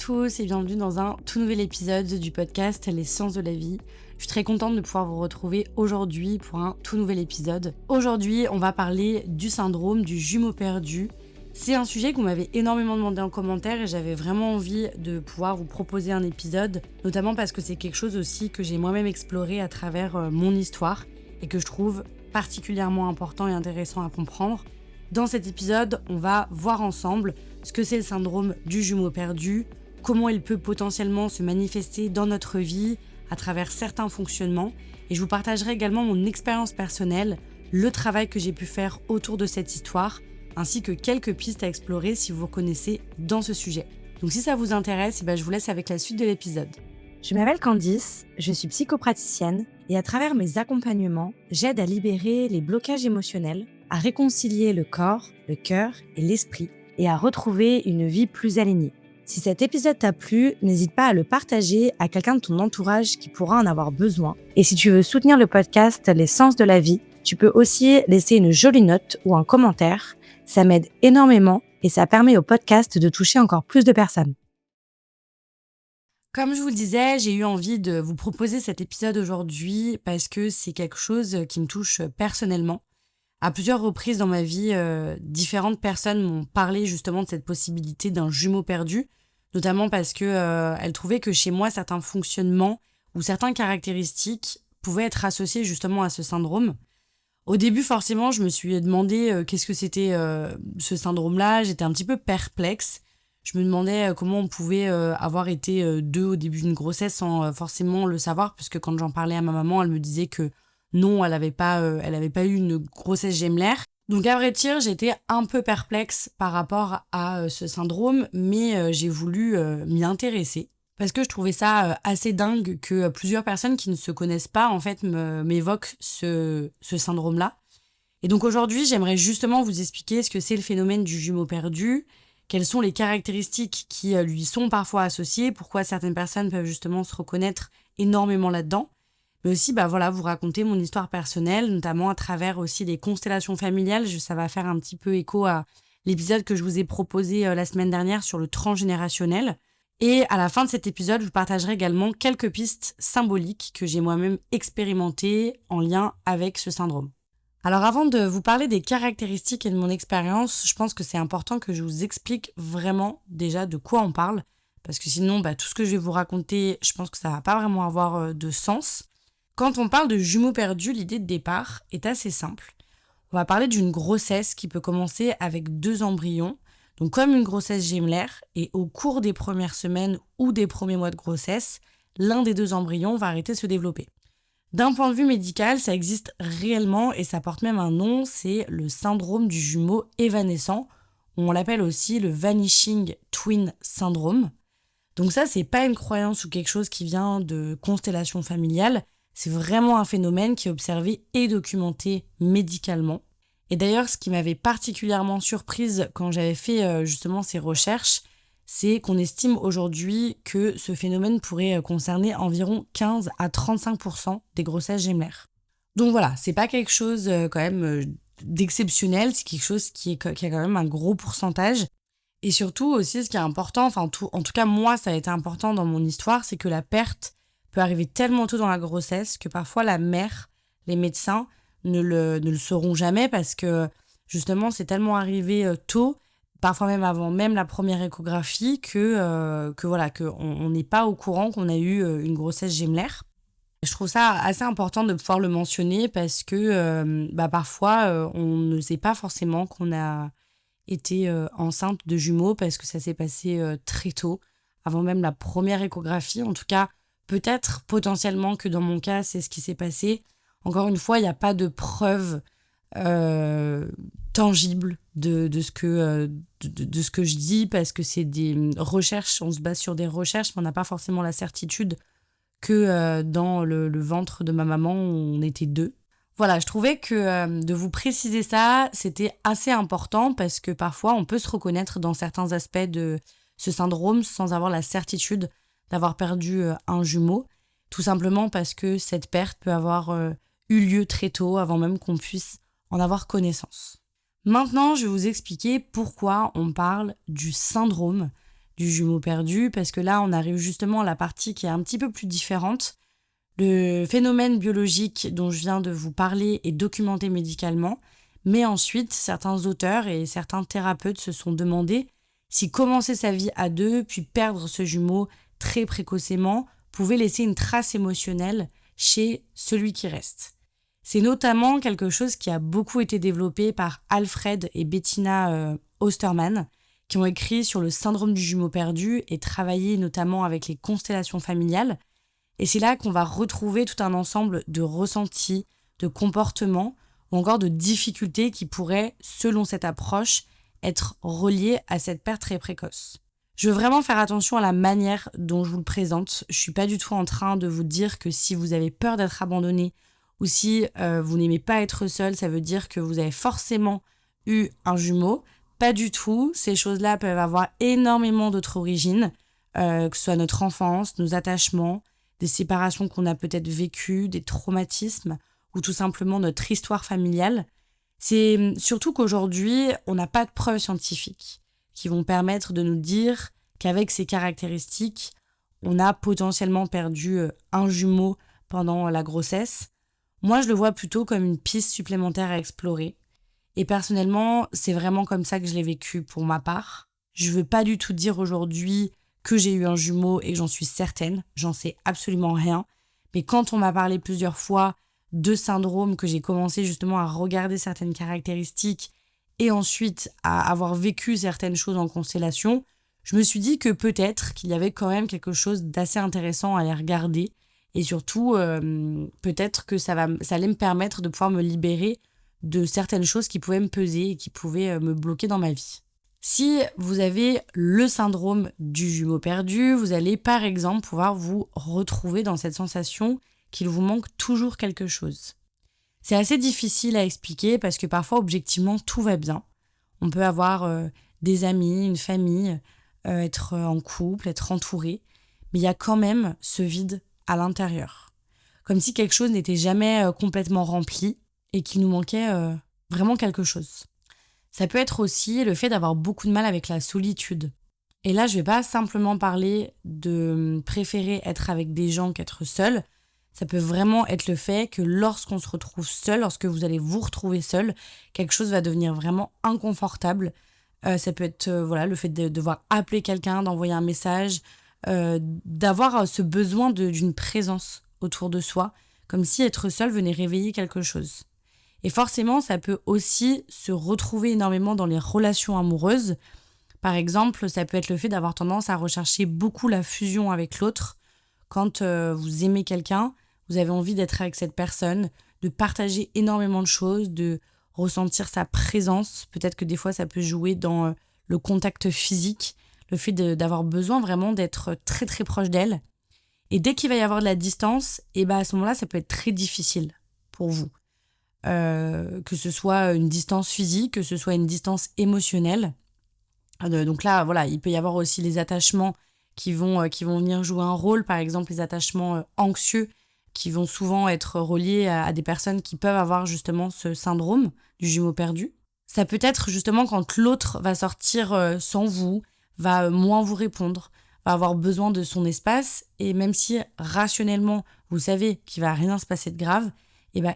tous et bienvenue dans un tout nouvel épisode du podcast Les Sciences de la Vie. Je suis très contente de pouvoir vous retrouver aujourd'hui pour un tout nouvel épisode. Aujourd'hui, on va parler du syndrome du jumeau perdu. C'est un sujet que vous m'avez énormément demandé en commentaire et j'avais vraiment envie de pouvoir vous proposer un épisode, notamment parce que c'est quelque chose aussi que j'ai moi-même exploré à travers mon histoire et que je trouve particulièrement important et intéressant à comprendre. Dans cet épisode, on va voir ensemble ce que c'est le syndrome du jumeau perdu, comment il peut potentiellement se manifester dans notre vie à travers certains fonctionnements, et je vous partagerai également mon expérience personnelle, le travail que j'ai pu faire autour de cette histoire, ainsi que quelques pistes à explorer si vous vous reconnaissez dans ce sujet. Donc si ça vous intéresse, je vous laisse avec la suite de l'épisode. Je m'appelle Candice, je suis psychopraticienne et à travers mes accompagnements, j'aide à libérer les blocages émotionnels, à réconcilier le corps, le cœur et l'esprit et à retrouver une vie plus alignée. Si cet épisode t'a plu, n'hésite pas à le partager à quelqu'un de ton entourage qui pourra en avoir besoin. Et si tu veux soutenir le podcast Les Sens de la Vie, tu peux aussi laisser une jolie note ou un commentaire. Ça m'aide énormément et ça permet au podcast de toucher encore plus de personnes. Comme je vous le disais, j'ai eu envie de vous proposer cet épisode aujourd'hui parce que c'est quelque chose qui me touche personnellement. À plusieurs reprises dans ma vie, différentes personnes m'ont parlé justement de cette possibilité d'un jumeau perdu, notamment parce que elles trouvaient que chez moi, certains fonctionnements ou certaines caractéristiques pouvaient être associés justement à ce syndrome. Au début, forcément, je me suis demandé qu'est-ce que c'était ce syndrome-là. J'étais un petit peu perplexe. Je me demandais comment on pouvait avoir été deux au début d'une grossesse sans forcément le savoir, puisque quand j'en parlais à ma maman, elle me disait que non, elle avait pas eu une grossesse gémellaire. Donc à vrai dire, j'étais un peu perplexe par rapport à ce syndrome, mais j'ai voulu m'y intéresser parce que je trouvais ça assez dingue que plusieurs personnes qui ne se connaissent pas en fait m'évoquent ce syndrome-là. Et donc aujourd'hui, j'aimerais justement vous expliquer ce que c'est le phénomène du jumeau perdu, quelles sont les caractéristiques qui lui sont parfois associées, pourquoi certaines personnes peuvent justement se reconnaître énormément là-dedans. Mais aussi, vous raconter mon histoire personnelle, notamment à travers aussi des constellations familiales. Ça va faire un petit peu écho à l'épisode que je vous ai proposé la semaine dernière sur le transgénérationnel. Et à la fin de cet épisode, je vous partagerai également quelques pistes symboliques que j'ai moi-même expérimentées en lien avec ce syndrome. Alors avant de vous parler des caractéristiques et de mon expérience, je pense que c'est important que je vous explique vraiment déjà de quoi on parle. Parce que sinon, tout ce que je vais vous raconter, je pense que ça va pas vraiment avoir de sens. Quand on parle de jumeaux perdus, l'idée de départ est assez simple. On va parler d'une grossesse qui peut commencer avec 2 embryons, donc comme une grossesse gémellaire, et au cours des premières semaines ou des premiers mois de grossesse, l'un des 2 embryons va arrêter de se développer. D'un point de vue médical, ça existe réellement et ça porte même un nom, c'est le syndrome du jumeau évanescent, on l'appelle aussi le Vanishing Twin Syndrome. Donc ça, c'est pas une croyance ou quelque chose qui vient de constellation familiale. C'est vraiment un phénomène qui est observé et documenté médicalement. Et d'ailleurs, ce qui m'avait particulièrement surprise quand j'avais fait justement ces recherches, c'est qu'on estime aujourd'hui que ce phénomène pourrait concerner environ 15 à 35% des grossesses gémellaires. Donc voilà, c'est pas quelque chose quand même d'exceptionnel, c'est quelque chose qui a quand même un gros pourcentage. Et surtout aussi, ce qui est important, en tout cas moi, ça a été important dans mon histoire, c'est que la perte peut arriver tellement tôt dans la grossesse que parfois la mère, les médecins ne le sauront jamais parce que justement c'est tellement arrivé tôt, parfois même avant même la première échographie, qu'on n'est pas au courant qu'on a eu une grossesse gémellaire. Je trouve ça assez important de pouvoir le mentionner parce que parfois on ne sait pas forcément qu'on a été enceinte de jumeaux parce que ça s'est passé très tôt, avant même la première échographie. En tout cas, peut-être potentiellement que dans mon cas, c'est ce qui s'est passé. Encore une fois, il n'y a pas de preuve tangible de ce que je dis parce que c'est des recherches, on se base sur des recherches, mais on n'a pas forcément la certitude que dans le ventre de ma maman, on était 2. Voilà, je trouvais que de vous préciser ça, c'était assez important parce que parfois, on peut se reconnaître dans certains aspects de ce syndrome sans avoir la certitude d'avoir perdu un jumeau, tout simplement parce que cette perte peut avoir eu lieu très tôt, avant même qu'on puisse en avoir connaissance. Maintenant, je vais vous expliquer pourquoi on parle du syndrome du jumeau perdu, parce que là, on arrive justement à la partie qui est un petit peu plus différente. Le phénomène biologique dont je viens de vous parler est documenté médicalement, mais ensuite, certains auteurs et certains thérapeutes se sont demandé si commencer sa vie à deux, puis perdre ce jumeau très précocement, pouvait laisser une trace émotionnelle chez celui qui reste. C'est notamment quelque chose qui a beaucoup été développé par Alfred et Bettina Osterman, qui ont écrit sur le syndrome du jumeau perdu et travaillé notamment avec les constellations familiales. Et c'est là qu'on va retrouver tout un ensemble de ressentis, de comportements ou encore de difficultés qui pourraient, selon cette approche, être reliées à cette perte très précoce. Je veux vraiment faire attention à la manière dont je vous le présente. Je suis pas du tout en train de vous dire que si vous avez peur d'être abandonné ou si vous n'aimez pas être seul, ça veut dire que vous avez forcément eu un jumeau. Pas du tout. Ces choses-là peuvent avoir énormément d'autres origines, que ce soit notre enfance, nos attachements, des séparations qu'on a peut-être vécues, des traumatismes ou tout simplement notre histoire familiale. C'est surtout qu'aujourd'hui, on n'a pas de preuves scientifiques qui vont permettre de nous dire qu'avec ces caractéristiques, on a potentiellement perdu un jumeau pendant la grossesse. Moi, je le vois plutôt comme une piste supplémentaire à explorer. Et personnellement, c'est vraiment comme ça que je l'ai vécu pour ma part. Je ne veux pas du tout dire aujourd'hui que j'ai eu un jumeau et que j'en suis certaine. J'en sais absolument rien. Mais quand on m'a parlé plusieurs fois de syndrome, que j'ai commencé justement à regarder certaines caractéristiques et ensuite à avoir vécu certaines choses en constellation, je me suis dit que peut-être qu'il y avait quand même quelque chose d'assez intéressant à les regarder. Et surtout, peut-être que ça allait me permettre de pouvoir me libérer de certaines choses qui pouvaient me peser et qui pouvaient me bloquer dans ma vie. Si vous avez le syndrome du jumeau perdu, vous allez par exemple pouvoir vous retrouver dans cette sensation qu'il vous manque toujours quelque chose. C'est assez difficile à expliquer parce que parfois, objectivement, tout va bien. On peut avoir des amis, une famille, être en couple, être entouré, mais il y a quand même ce vide à l'intérieur. Comme si quelque chose n'était jamais complètement rempli et qu'il nous manquait vraiment quelque chose. Ça peut être aussi le fait d'avoir beaucoup de mal avec la solitude. Et là, je vais pas simplement parler de préférer être avec des gens qu'être seul. Ça peut vraiment être le fait que lorsqu'on se retrouve seul, lorsque vous allez vous retrouver seul, quelque chose va devenir vraiment inconfortable. Ça peut être le fait de devoir appeler quelqu'un, d'envoyer un message, d'avoir ce besoin d'une présence autour de soi, comme si être seul venait réveiller quelque chose. Et forcément, ça peut aussi se retrouver énormément dans les relations amoureuses. Par exemple, ça peut être le fait d'avoir tendance à rechercher beaucoup la fusion avec l'autre. Quand vous aimez quelqu'un, vous avez envie d'être avec cette personne, de partager énormément de choses, de ressentir sa présence. Peut-être que des fois, ça peut jouer dans le contact physique, le fait d'avoir besoin vraiment d'être très très proche d'elle. Et dès qu'il va y avoir de la distance, à ce moment-là, ça peut être très difficile pour vous. Que ce soit une distance physique, que ce soit une distance émotionnelle. Donc là, voilà, il peut y avoir aussi les attachements qui vont venir jouer un rôle, par exemple les attachements anxieux qui vont souvent être reliés à des personnes qui peuvent avoir justement ce syndrome du jumeau perdu. Ça peut être justement quand l'autre va sortir sans vous, va moins vous répondre, va avoir besoin de son espace, et même si rationnellement vous savez qu'il va rien se passer de grave,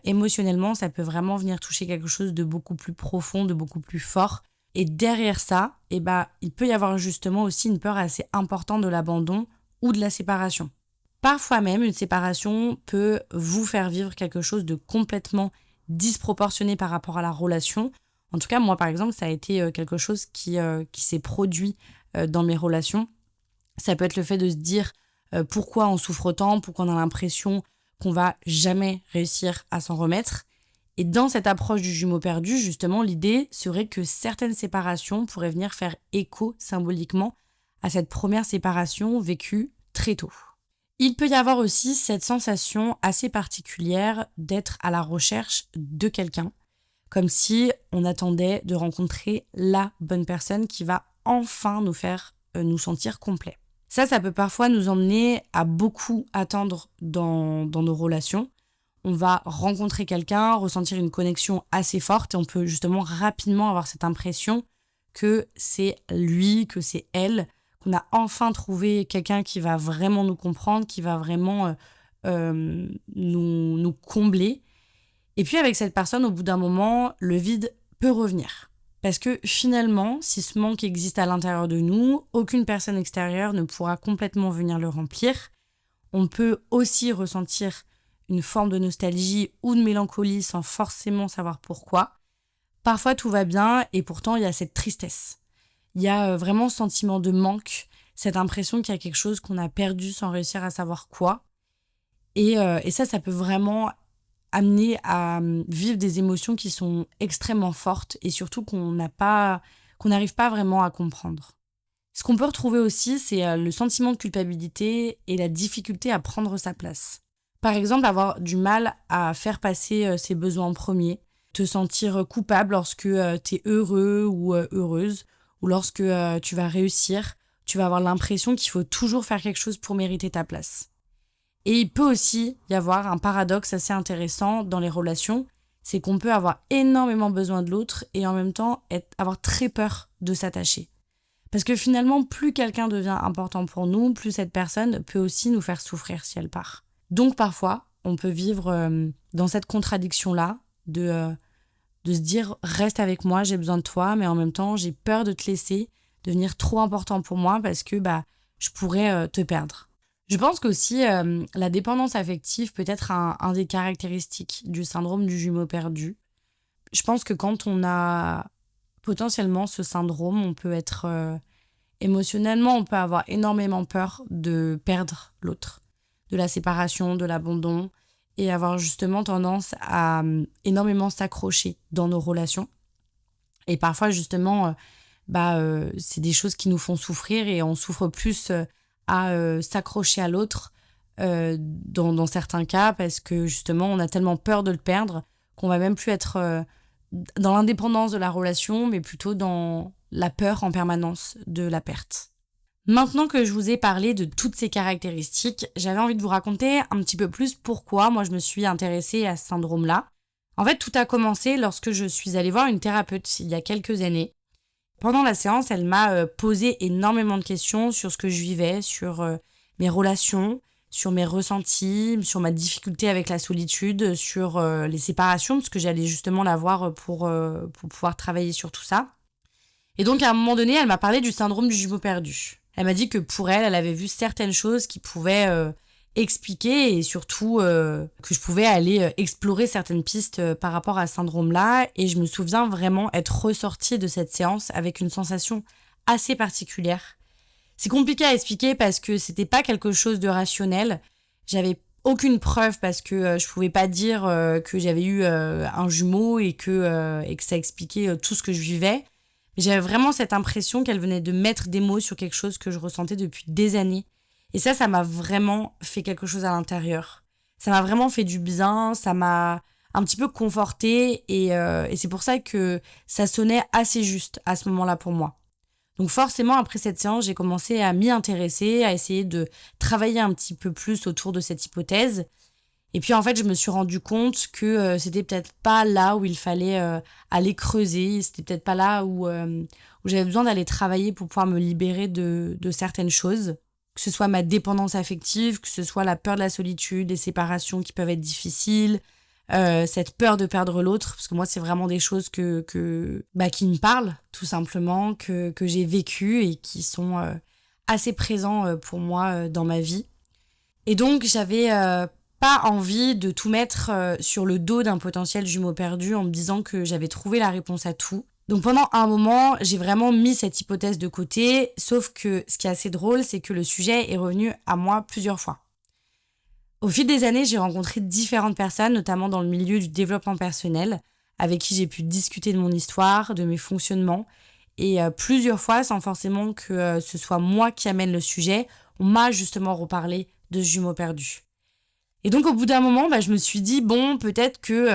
émotionnellement ça peut vraiment venir toucher quelque chose de beaucoup plus profond, de beaucoup plus fort. Et derrière ça, il peut y avoir justement aussi une peur assez importante de l'abandon ou de la séparation. Parfois même, une séparation peut vous faire vivre quelque chose de complètement disproportionné par rapport à la relation. En tout cas, moi, par exemple, ça a été quelque chose qui s'est produit dans mes relations. Ça peut être le fait de se dire pourquoi on souffre tant, pourquoi on a l'impression qu'on va jamais réussir à s'en remettre. Et dans cette approche du jumeau perdu, justement, l'idée serait que certaines séparations pourraient venir faire écho symboliquement à cette première séparation vécue très tôt. Il peut y avoir aussi cette sensation assez particulière d'être à la recherche de quelqu'un, comme si on attendait de rencontrer la bonne personne qui va enfin nous faire nous sentir complets. Ça peut parfois nous emmener à beaucoup attendre dans nos relations. On va rencontrer quelqu'un, ressentir une connexion assez forte et on peut justement rapidement avoir cette impression que c'est lui, que c'est elle qu'on a enfin trouvé quelqu'un qui va vraiment nous comprendre, qui va vraiment nous combler. Et puis avec cette personne, au bout d'un moment, le vide peut revenir. Parce que finalement, si ce manque existe à l'intérieur de nous, aucune personne extérieure ne pourra complètement venir le remplir. On peut aussi ressentir une forme de nostalgie ou de mélancolie sans forcément savoir pourquoi. Parfois tout va bien et pourtant il y a cette tristesse. Il y a vraiment ce sentiment de manque, cette impression qu'il y a quelque chose qu'on a perdu sans réussir à savoir quoi. Et ça peut vraiment amener à vivre des émotions qui sont extrêmement fortes et surtout qu'on n'arrive pas vraiment à comprendre. Ce qu'on peut retrouver aussi, c'est le sentiment de culpabilité et la difficulté à prendre sa place. Par exemple, avoir du mal à faire passer ses besoins en premier, te sentir coupable lorsque tu es heureux ou heureuse, ou lorsque tu vas réussir, tu vas avoir l'impression qu'il faut toujours faire quelque chose pour mériter ta place. Et il peut aussi y avoir un paradoxe assez intéressant dans les relations, c'est qu'on peut avoir énormément besoin de l'autre et en même temps avoir très peur de s'attacher. Parce que finalement, plus quelqu'un devient important pour nous, plus cette personne peut aussi nous faire souffrir si elle part. Donc parfois, on peut vivre dans cette contradiction-là de se dire « reste avec moi, j'ai besoin de toi », mais en même temps, j'ai peur de te laisser devenir trop important pour moi parce que je pourrais te perdre. Je pense qu'aussi, la dépendance affective peut être un des caractéristiques du syndrome du jumeau perdu. Je pense que quand on a potentiellement ce syndrome, on peut être émotionnellement, on peut avoir énormément peur de perdre l'autre, de la séparation, de l'abandon, et avoir justement tendance à énormément s'accrocher dans nos relations. Et parfois, justement, c'est des choses qui nous font souffrir et on souffre plus à s'accrocher à l'autre dans certains cas parce que justement, on a tellement peur de le perdre qu'on va même plus être dans l'indépendance de la relation, mais plutôt dans la peur en permanence de la perte. Maintenant que je vous ai parlé de toutes ces caractéristiques, j'avais envie de vous raconter un petit peu plus pourquoi moi je me suis intéressée à ce syndrome-là. En fait, tout a commencé lorsque je suis allée voir une thérapeute il y a quelques années. Pendant la séance, elle m'a posé énormément de questions sur ce que je vivais, sur mes relations, sur mes ressentis, sur ma difficulté avec la solitude, sur les séparations, parce que j'allais justement la voir pour pouvoir travailler sur tout ça. Et donc, à un moment donné, elle m'a parlé du syndrome du jumeau perdu. Elle m'a dit que pour elle avait vu certaines choses qui pouvaient expliquer et surtout que je pouvais aller explorer certaines pistes par rapport à ce syndrome-là. Et je me souviens vraiment être ressortie de cette séance avec une sensation assez particulière. C'est compliqué à expliquer parce que c'était pas quelque chose de rationnel. J'avais aucune preuve parce que je pouvais pas dire que j'avais eu un jumeau et que ça expliquait tout ce que je vivais. Mais j'avais vraiment cette impression qu'elle venait de mettre des mots sur quelque chose que je ressentais depuis des années. Et ça m'a vraiment fait quelque chose à l'intérieur. Ça m'a vraiment fait du bien, ça m'a un petit peu confortée et c'est pour ça que ça sonnait assez juste à ce moment-là pour moi. Donc forcément, après cette séance, j'ai commencé à m'y intéresser, à essayer de travailler un petit peu plus autour de cette hypothèse. Et puis en fait, je me suis rendu compte que c'était peut-être pas là où il fallait aller creuser, c'était peut-être pas là où j'avais besoin d'aller travailler pour pouvoir me libérer de certaines choses. Que ce soit ma dépendance affective, que ce soit la peur de la solitude, les séparations qui peuvent être difficiles, cette peur de perdre l'autre, parce que moi, c'est vraiment des choses qui me parlent, tout simplement, que j'ai vécues et qui sont assez présents pour moi dans ma vie. Et donc, j'avais pas envie de tout mettre sur le dos d'un potentiel jumeau perdu en me disant que j'avais trouvé la réponse à tout. Donc pendant un moment, j'ai vraiment mis cette hypothèse de côté, sauf que ce qui est assez drôle, c'est que le sujet est revenu à moi plusieurs fois. Au fil des années, j'ai rencontré différentes personnes, notamment dans le milieu du développement personnel, avec qui j'ai pu discuter de mon histoire, de mes fonctionnements, et plusieurs fois, sans forcément que ce soit moi qui amène le sujet, on m'a justement reparlé de ce jumeau perdu. Et donc, au bout d'un moment, je me suis dit, bon, peut-être que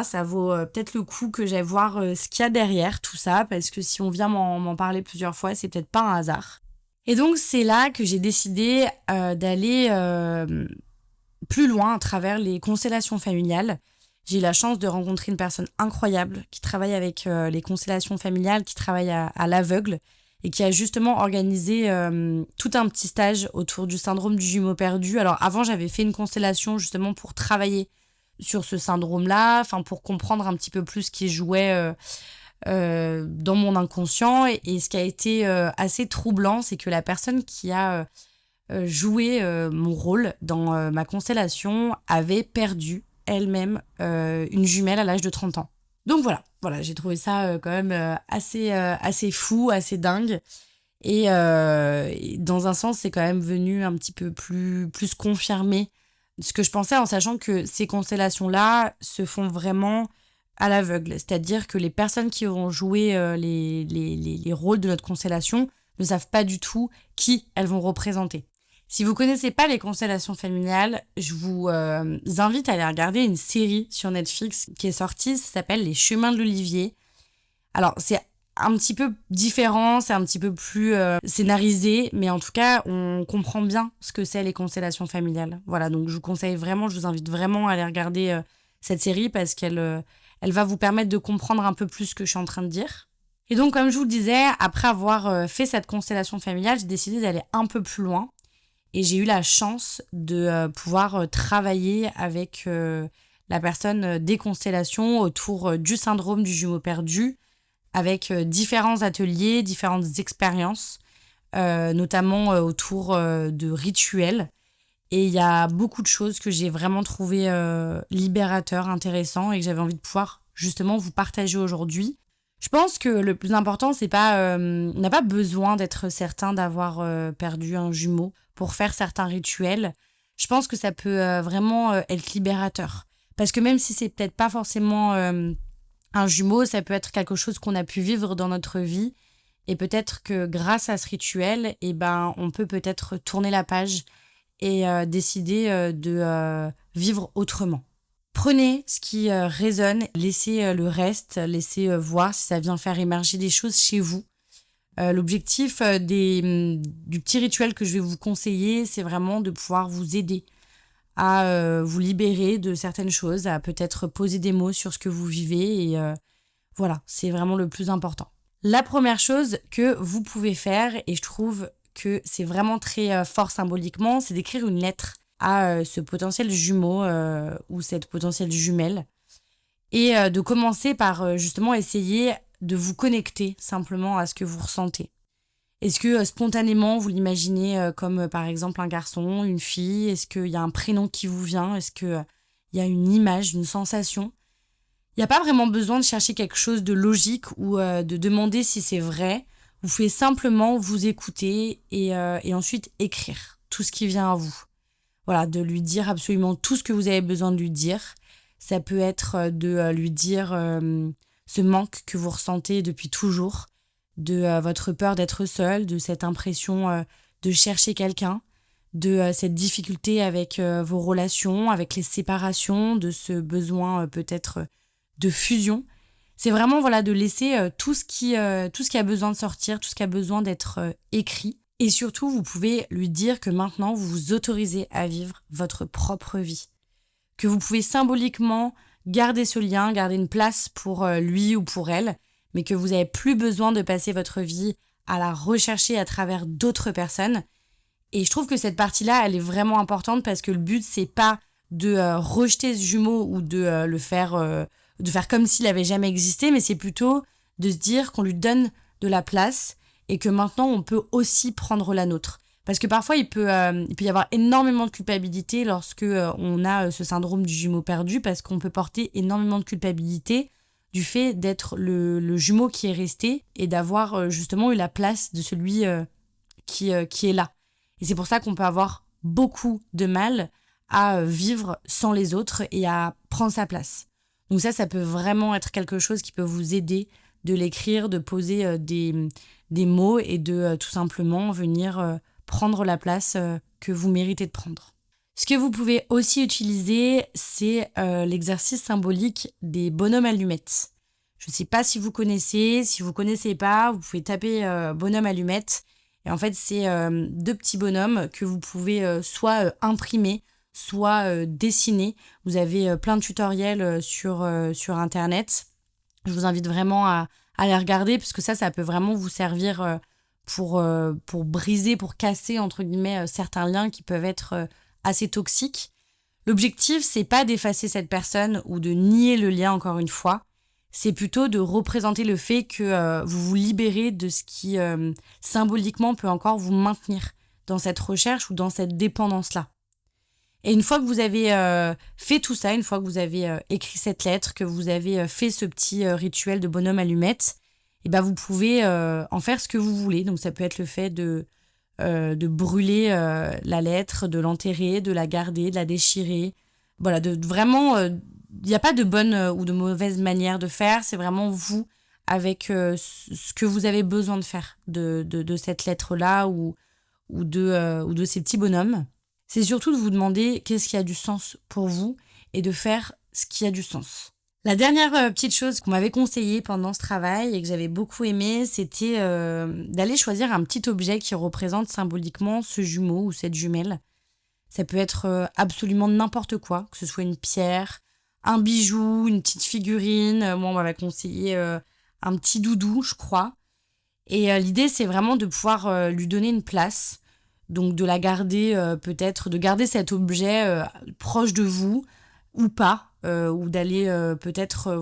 ça vaut peut-être le coup que j'aille voir ce qu'il y a derrière tout ça, parce que si on vient m'en parler plusieurs fois, c'est peut-être pas un hasard. Et donc, c'est là que j'ai décidé d'aller plus loin à travers les constellations familiales. J'ai eu la chance de rencontrer une personne incroyable qui travaille avec les constellations familiales, qui travaille à l'aveugle et qui a justement organisé tout un petit stage autour du syndrome du jumeau perdu. Alors avant, j'avais fait une constellation justement pour travailler sur ce syndrome-là, pour comprendre un petit peu plus ce qui jouait dans mon inconscient. Et ce qui a été assez troublant, c'est que la personne qui a joué mon rôle dans ma constellation avait perdu elle-même une jumelle à l'âge de 30 ans. Donc voilà, j'ai trouvé ça quand même assez fou, assez dingue. Et dans un sens, c'est quand même venu un petit peu plus confirmer ce que je pensais, en sachant que ces constellations-là se font vraiment à l'aveugle. C'est-à-dire que les personnes qui vont jouer les rôles de notre constellation ne savent pas du tout qui elles vont représenter. Si vous connaissez pas les constellations familiales, je vous invite à aller regarder une série sur Netflix qui est sortie, ça s'appelle Les Chemins de l'Olivier. Alors, c'est un petit peu différent, c'est un petit peu plus scénarisé, mais en tout cas, on comprend bien ce que c'est les constellations familiales. Voilà, donc je vous invite vraiment à aller regarder cette série parce qu'elle elle va vous permettre de comprendre un peu plus ce que je suis en train de dire. Et donc, comme je vous le disais, après avoir fait cette constellation familiale, j'ai décidé d'aller un peu plus loin. Et j'ai eu la chance de pouvoir travailler avec la personne des constellations autour du syndrome du jumeau perdu, avec différents ateliers, différentes expériences, notamment autour de rituels. Et il y a beaucoup de choses que j'ai vraiment trouvé libérateurs, intéressants, et que j'avais envie de pouvoir justement vous partager aujourd'hui. Je pense que le plus important, c'est pas, on n'a pas besoin d'être certain d'avoir perdu un jumeau pour faire certains rituels. Je pense que ça peut vraiment être libérateur. Parce que même si c'est peut-être pas forcément un jumeau, ça peut être quelque chose qu'on a pu vivre dans notre vie. Et peut-être que grâce à ce rituel, on peut peut-être tourner la page et décider de vivre autrement. Prenez ce qui résonne, laissez le reste, laissez voir si ça vient faire émerger des choses chez vous. L'objectif du petit rituel que je vais vous conseiller, c'est vraiment de pouvoir vous aider à vous libérer de certaines choses, à peut-être poser des mots sur ce que vous vivez. Et voilà, c'est vraiment le plus important. La première chose que vous pouvez faire, et je trouve que c'est vraiment très fort symboliquement, c'est d'écrire une lettre à ce potentiel jumeau ou cette potentielle jumelle. Et de commencer par justement essayer de vous connecter simplement à ce que vous ressentez. Est-ce que spontanément vous l'imaginez comme par exemple un garçon, une fille? Est-ce qu'il y a un prénom qui vous vient? Est-ce qu'il y a une image, une sensation? Il n'y a pas vraiment besoin de chercher quelque chose de logique ou de demander si c'est vrai. Vous pouvez simplement vous écouter et ensuite écrire tout ce qui vient à vous. Voilà, de lui dire absolument tout ce que vous avez besoin de lui dire. Ça peut être de lui dire ce manque que vous ressentez depuis toujours, de votre peur d'être seul, de cette impression de chercher quelqu'un, de cette difficulté avec vos relations, avec les séparations, de ce besoin peut-être de fusion. C'est vraiment de laisser tout ce qui a besoin de sortir, tout ce qui a besoin d'être écrit. Et surtout, vous pouvez lui dire que maintenant, vous vous autorisez à vivre votre propre vie. Que vous pouvez symboliquement garder ce lien, garder une place pour lui ou pour elle, mais que vous n'avez plus besoin de passer votre vie à la rechercher à travers d'autres personnes. Et je trouve que cette partie-là, elle est vraiment importante parce que le but, c'est pas de rejeter ce jumeau ou de le faire, de faire comme s'il n'avait jamais existé, mais c'est plutôt de se dire qu'on lui donne de la place et que maintenant, on peut aussi prendre la nôtre. Parce que parfois, il peut y avoir énormément de culpabilité lorsque on a ce syndrome du jumeau perdu, parce qu'on peut porter énormément de culpabilité du fait d'être le jumeau qui est resté et d'avoir justement eu la place de celui qui est là. Et c'est pour ça qu'on peut avoir beaucoup de mal à vivre sans les autres et à prendre sa place. Donc ça peut vraiment être quelque chose qui peut vous aider de l'écrire, de poser des mots et de tout simplement venir prendre la place que vous méritez de prendre. Ce que vous pouvez aussi utiliser, c'est l'exercice symbolique des bonhommes allumettes. Je ne sais pas si vous connaissez pas, vous pouvez taper bonhomme allumette. Et en fait, c'est 2 petits bonhommes que vous pouvez soit imprimer, soit dessiner. Vous avez plein de tutoriels sur Internet. Je vous invite vraiment à les regarder parce que ça peut vraiment vous servir pour briser, pour casser, entre guillemets, certains liens qui peuvent être assez toxiques. L'objectif, c'est pas d'effacer cette personne ou de nier le lien, encore une fois. C'est plutôt de représenter le fait que vous vous libérez de ce qui, symboliquement, peut encore vous maintenir dans cette recherche ou dans cette dépendance-là. Et une fois que vous avez fait tout ça, une fois que vous avez écrit cette lettre, que vous avez fait ce petit rituel de bonhomme allumette, et ben vous pouvez en faire ce que vous voulez. Donc ça peut être le fait de brûler la lettre, de l'enterrer, de la garder, de la déchirer. Voilà, de vraiment, il n'y a pas de bonne ou de mauvaise manière de faire. C'est vraiment vous avec ce que vous avez besoin de faire de cette lettre-là ou de ces petits bonhommes. C'est surtout de vous demander qu'est-ce qui a du sens pour vous et de faire ce qui a du sens. La dernière petite chose qu'on m'avait conseillée pendant ce travail et que j'avais beaucoup aimé, c'était d'aller choisir un petit objet qui représente symboliquement ce jumeau ou cette jumelle. Ça peut être absolument n'importe quoi, que ce soit une pierre, un bijou, une petite figurine. Moi, on m'avait conseillé un petit doudou, je crois. Et l'idée, c'est vraiment de pouvoir lui donner une place. Donc de la garder, peut-être, de garder cet objet proche de vous ou pas. Ou d'aller peut-être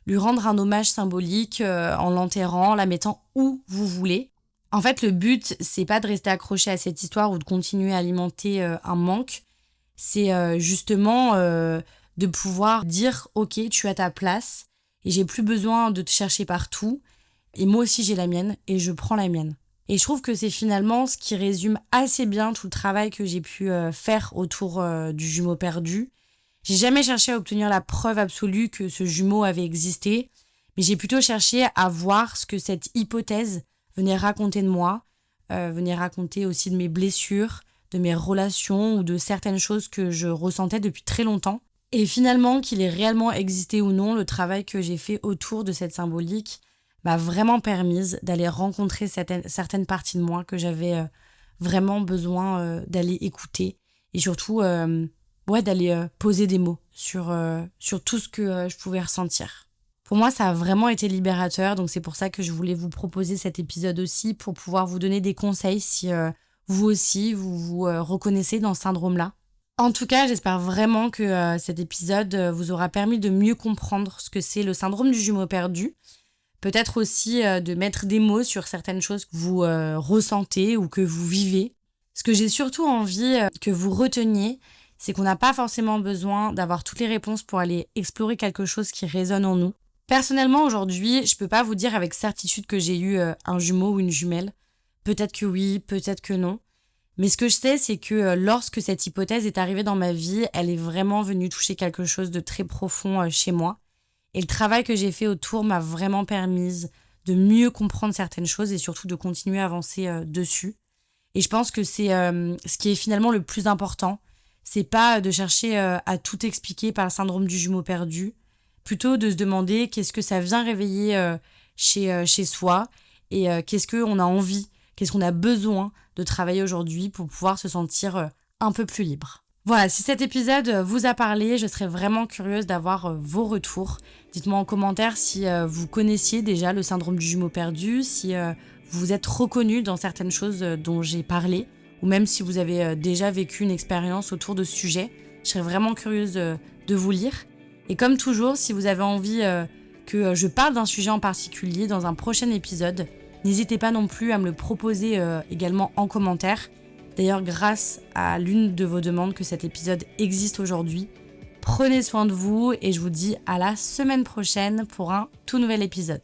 lui rendre un hommage symbolique en l'enterrant, la mettant où vous voulez. En fait, le but, c'est pas de rester accroché à cette histoire ou de continuer à alimenter un manque. C'est justement de pouvoir dire « Ok, tu as ta place et j'ai plus besoin de te chercher partout. Et moi aussi, j'ai la mienne et je prends la mienne. » Et je trouve que c'est finalement ce qui résume assez bien tout le travail que j'ai pu faire autour du jumeau perdu. J'ai jamais cherché à obtenir la preuve absolue que ce jumeau avait existé, mais j'ai plutôt cherché à voir ce que cette hypothèse venait raconter de moi, venait raconter aussi de mes blessures, de mes relations ou de certaines choses que je ressentais depuis très longtemps. Et finalement, qu'il ait réellement existé ou non, le travail que j'ai fait autour de cette symbolique m'a vraiment permise d'aller rencontrer certaines parties de moi que j'avais vraiment besoin d'aller écouter et surtout d'aller poser des mots sur tout ce que je pouvais ressentir. Pour moi, ça a vraiment été libérateur, donc c'est pour ça que je voulais vous proposer cet épisode aussi, pour pouvoir vous donner des conseils si vous aussi, vous reconnaissez dans ce syndrome-là. En tout cas, j'espère vraiment que cet épisode vous aura permis de mieux comprendre ce que c'est le syndrome du jumeau perdu. Peut-être aussi de mettre des mots sur certaines choses que vous ressentez ou que vous vivez. Ce que j'ai surtout envie que vous reteniez, c'est qu'on n'a pas forcément besoin d'avoir toutes les réponses pour aller explorer quelque chose qui résonne en nous. Personnellement, aujourd'hui, je peux pas vous dire avec certitude que j'ai eu un jumeau ou une jumelle. Peut-être que oui, peut-être que non. Mais ce que je sais, c'est que lorsque cette hypothèse est arrivée dans ma vie, elle est vraiment venue toucher quelque chose de très profond chez moi. Et le travail que j'ai fait autour m'a vraiment permis de mieux comprendre certaines choses et surtout de continuer à avancer dessus. Et je pense que c'est ce qui est finalement le plus important. C'est pas de chercher à tout expliquer par le syndrome du jumeau perdu, plutôt de se demander qu'est-ce que ça vient réveiller chez soi et qu'est-ce qu'on a envie, qu'est-ce qu'on a besoin de travailler aujourd'hui pour pouvoir se sentir un peu plus libre. Voilà, si cet épisode vous a parlé, je serais vraiment curieuse d'avoir vos retours. Dites-moi en commentaire si vous connaissiez déjà le syndrome du jumeau perdu, si vous vous êtes reconnu dans certaines choses dont j'ai parlé, ou même si vous avez déjà vécu une expérience autour de ce sujet. Je serais vraiment curieuse de vous lire. Et comme toujours, si vous avez envie que je parle d'un sujet en particulier dans un prochain épisode, n'hésitez pas non plus à me le proposer également en commentaire. D'ailleurs, grâce à l'une de vos demandes que cet épisode existe aujourd'hui. Prenez soin de vous et je vous dis à la semaine prochaine pour un tout nouvel épisode.